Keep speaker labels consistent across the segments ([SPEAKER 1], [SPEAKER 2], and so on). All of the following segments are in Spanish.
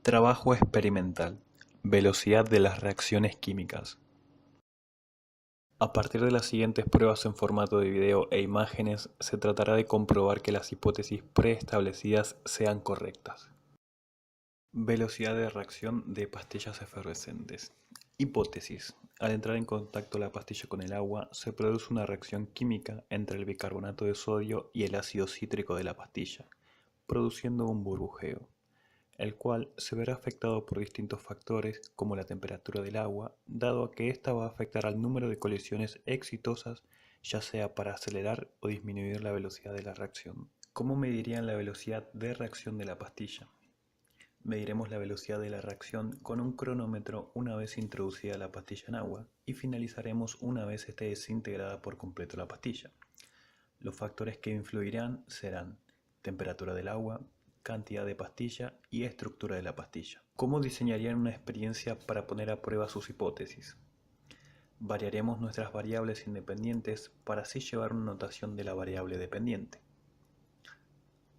[SPEAKER 1] Trabajo experimental. Velocidad de las reacciones químicas. A partir de las siguientes pruebas en formato de video e imágenes, se tratará de comprobar que las hipótesis preestablecidas sean correctas. Velocidad de reacción de pastillas efervescentes. Hipótesis. Al entrar en contacto la pastilla con el agua, se produce una reacción química entre el bicarbonato de sodio y el ácido cítrico de la pastilla, produciendo un burbujeo, el cual se verá afectado por distintos factores como la temperatura del agua, dado a que ésta va a afectar al número de colisiones exitosas, ya sea para acelerar o disminuir la velocidad de la reacción. ¿Cómo medirían la velocidad de reacción de la pastilla? Mediremos la velocidad de la reacción con un cronómetro una vez introducida la pastilla en agua y finalizaremos una vez esté desintegrada por completo la pastilla. Los factores que influirán serán temperatura del agua, cantidad de pastilla y estructura de la pastilla. ¿Cómo diseñarían una experiencia para poner a prueba sus hipótesis? Variaremos nuestras variables independientes para así llevar una notación de la variable dependiente.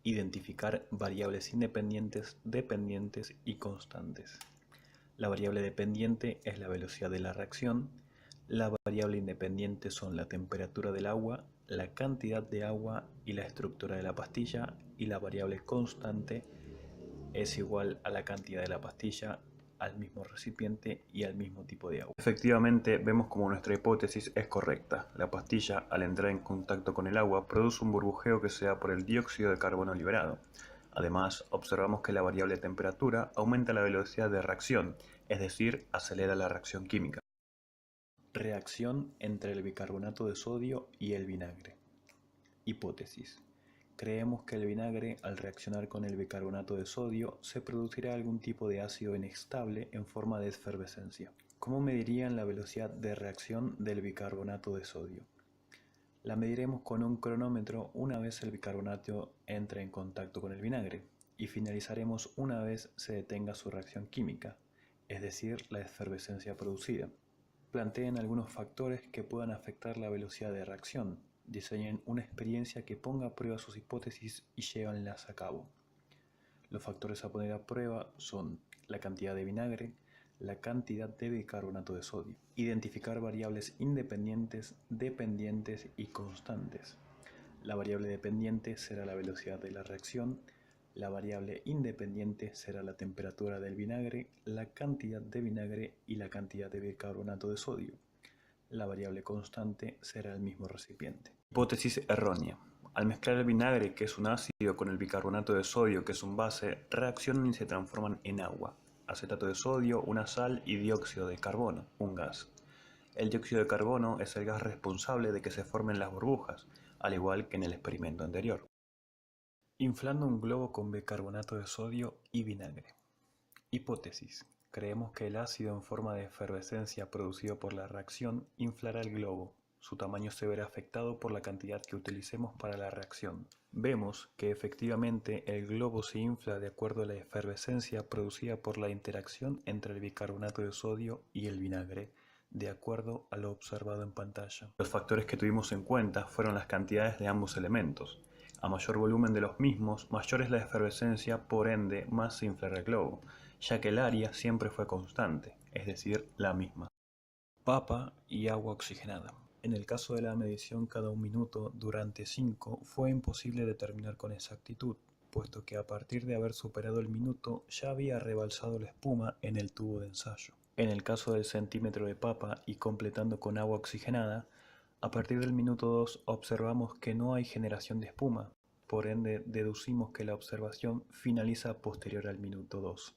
[SPEAKER 1] Identificar variables independientes, dependientes y constantes. La variable dependiente es la velocidad de la reacción. La variable independiente son la temperatura del agua, la cantidad de agua y la estructura de la pastilla, y la variable constante es igual a la cantidad de la pastilla, al mismo recipiente y al mismo tipo de agua. Efectivamente, vemos como nuestra hipótesis es correcta. La pastilla, al entrar en contacto con el agua, produce un burbujeo que se da por el dióxido de carbono liberado. Además, observamos que la variable temperatura aumenta la velocidad de reacción, es decir, acelera la reacción química. Reacción entre el bicarbonato de sodio y el vinagre. Hipótesis. Creemos que el vinagre, al reaccionar con el bicarbonato de sodio, se producirá algún tipo de ácido inestable en forma de efervescencia. ¿Cómo medirían la velocidad de reacción del bicarbonato de sodio? La mediremos con un cronómetro una vez el bicarbonato entre en contacto con el vinagre y finalizaremos una vez se detenga su reacción química, es decir, la efervescencia producida. Planteen algunos factores que puedan afectar la velocidad de reacción. Diseñen una experiencia que ponga a prueba sus hipótesis y llévenlas a cabo. Los factores a poner a prueba son la cantidad de vinagre, la cantidad de bicarbonato de sodio. Identificar variables independientes, dependientes y constantes. La variable dependiente será la velocidad de la reacción, la variable independiente será la temperatura del vinagre, la cantidad de vinagre y la cantidad de bicarbonato de sodio. La variable constante será el mismo recipiente. Hipótesis errónea. Al mezclar el vinagre, que es un ácido, con el bicarbonato de sodio, que es un base, reaccionan y se transforman en agua, acetato de sodio, una sal y dióxido de carbono, un gas. El dióxido de carbono es el gas responsable de que se formen las burbujas, al igual que en el experimento anterior. Inflando un globo con bicarbonato de sodio y vinagre. Hipótesis. Creemos que el ácido en forma de efervescencia producido por la reacción inflará el globo. Su tamaño se verá afectado por la cantidad que utilicemos para la reacción. Vemos que efectivamente el globo se infla de acuerdo a la efervescencia producida por la interacción entre el bicarbonato de sodio y el vinagre, de acuerdo a lo observado en pantalla. Los factores que tuvimos en cuenta fueron las cantidades de ambos elementos. A mayor volumen de los mismos, mayor es la efervescencia, por ende, más se inflará el globo, ya que el área siempre fue constante, es decir, la misma. Papa y agua oxigenada. En el caso de la medición cada un minuto durante 5 fue imposible determinar con exactitud, puesto que a partir de haber superado el minuto ya había rebalsado la espuma en el tubo de ensayo. En el caso del centímetro de papa y completando con agua oxigenada, a partir del minuto 2 observamos que no hay generación de espuma, por ende deducimos que la observación finaliza posterior al minuto 2.